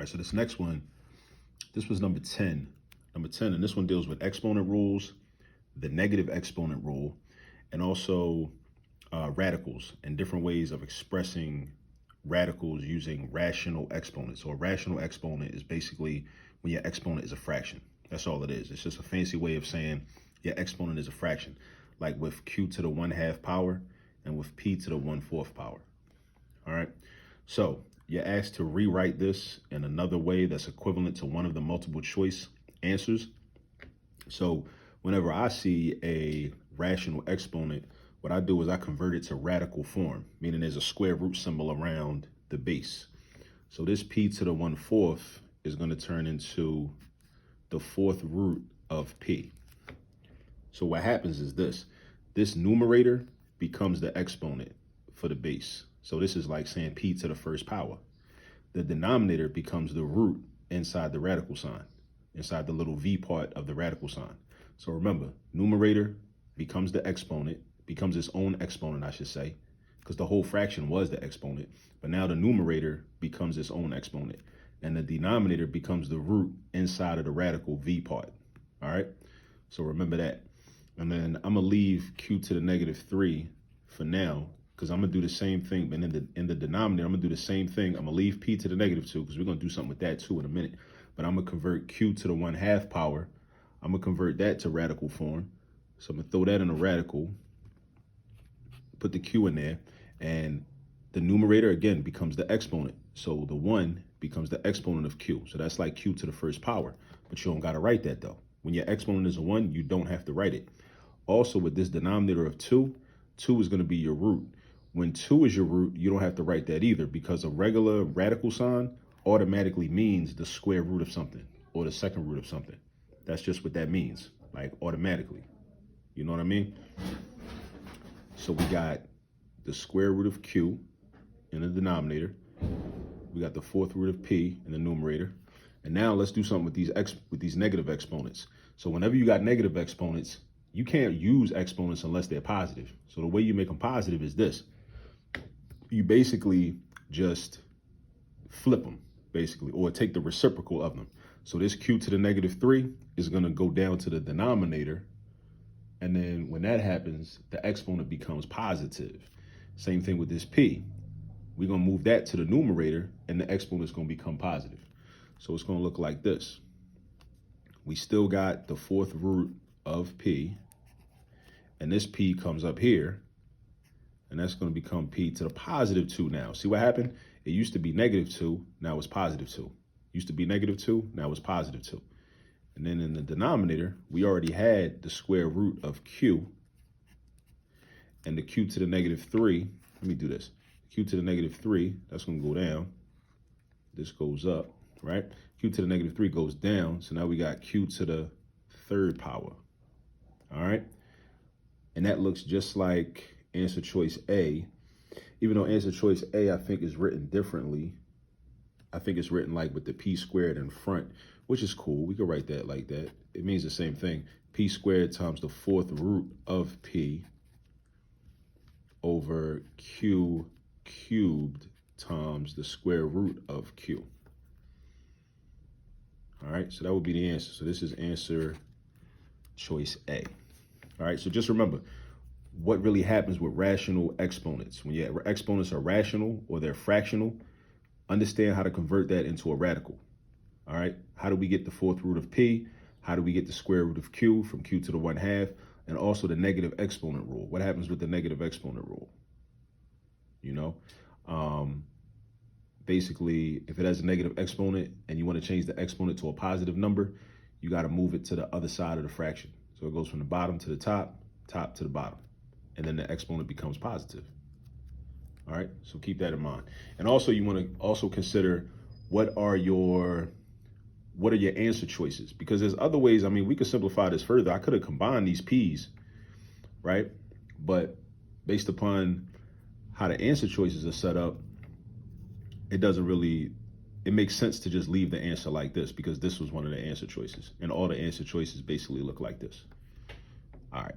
right, so this next one, this was number 10. Number 10, and this one deals with exponent rules, the negative exponent rule, and also radicals and different ways of expressing radicals using rational exponents. So a rational exponent is basically when your exponent is a fraction. That's all it is. It's just a fancy way of saying your exponent is a fraction, like with q to the 1/2 power and with p to the 1/4 power. All right, so you're asked to rewrite this in another way that's equivalent to one of the multiple choice answers. So whenever I see a rational exponent, what I do is I convert it to radical form, meaning there's a square root symbol around the base. So this p to the 1/4 is going to turn into the 4th root of p. So what happens is this numerator becomes the exponent for the base. So this is like saying p to the 1st power. The denominator becomes the root inside the radical sign, inside the little v part of the radical sign. So remember, numerator becomes the exponent, becomes its own exponent, I should say, because the whole fraction was the exponent. But now the numerator becomes its own exponent, and the denominator becomes the root inside of the radical v part. All right, so remember that. And then I'm gonna leave q to the -3 for now, because I'm gonna do the same thing, but in the denominator, I'm gonna do the same thing. I'm gonna leave p to the -2, because we're gonna do something with that too in a minute. But I'm gonna convert q to the 1/2 power. I'm gonna convert that to radical form. So I'm gonna throw that in a radical, put the q in there, and the numerator again becomes the exponent. So the 1 becomes the exponent of q. So that's like q to the 1st power, but you don't gotta write that though. When your exponent is a 1, you don't have to write it. Also with this denominator of 2, 2 is gonna be your root. When 2 is your root, you don't have to write that either, because a regular radical sign automatically means the square root of something or the 2nd root of something. That's just what that means, like automatically. You know what I mean? So we got the square root of q in the denominator. We got the 4th root of p in the numerator. And now let's do something with these negative exponents. So whenever you got negative exponents, you can't use exponents unless they're positive. So the way you make them positive is this. You basically just flip them, basically, or take the reciprocal of them. So this q to the -3 is going to go down to the denominator. And then when that happens, the exponent becomes positive. Same thing with this p. We're going to move that to the numerator, and the exponent is going to become positive. So it's going to look like this. We still got the 4th root of p, and this p comes up here, and that's going to become p to the +2 now. See what happened? It used to be -2, now it's +2. Used to be -2, now it's +2. And then in the denominator, we already had the square root of q, and the q to the -3, let me do this. Q to the -3, that's going to go down. This goes up, right? Q to the -3 goes down, so now we got q to the 3rd power. All right? And that looks just like answer choice A, even though answer choice A, I think, is written differently. I think it's written like with the p squared in front, which is cool. We could write that like that. It means the same thing. P squared times the 4th root of p over q cubed times the square root of q. All right, so that would be the answer. So this is answer choice A. All right, so just remember what really happens with rational exponents. When your exponents are rational or they're fractional, understand how to convert that into a radical. All right, how do we get the 4th root of p? How do we get the square root of q from q to the 1/2? And also the negative exponent rule. What happens with the negative exponent rule? You know, basically, if it has a negative exponent and you want to change the exponent to a positive number, you got to move it to the other side of the fraction. So it goes from the bottom to the top, top to the bottom, and then the exponent becomes positive. All right, so keep that in mind. And also you want to also consider what are your answer choices, because there's other ways. I mean, we could simplify this further. I could have combined these p's, right? But based upon how the answer choices are set up, it makes sense to just leave the answer like this, because this was one of the answer choices, and all the answer choices basically look like this. All right.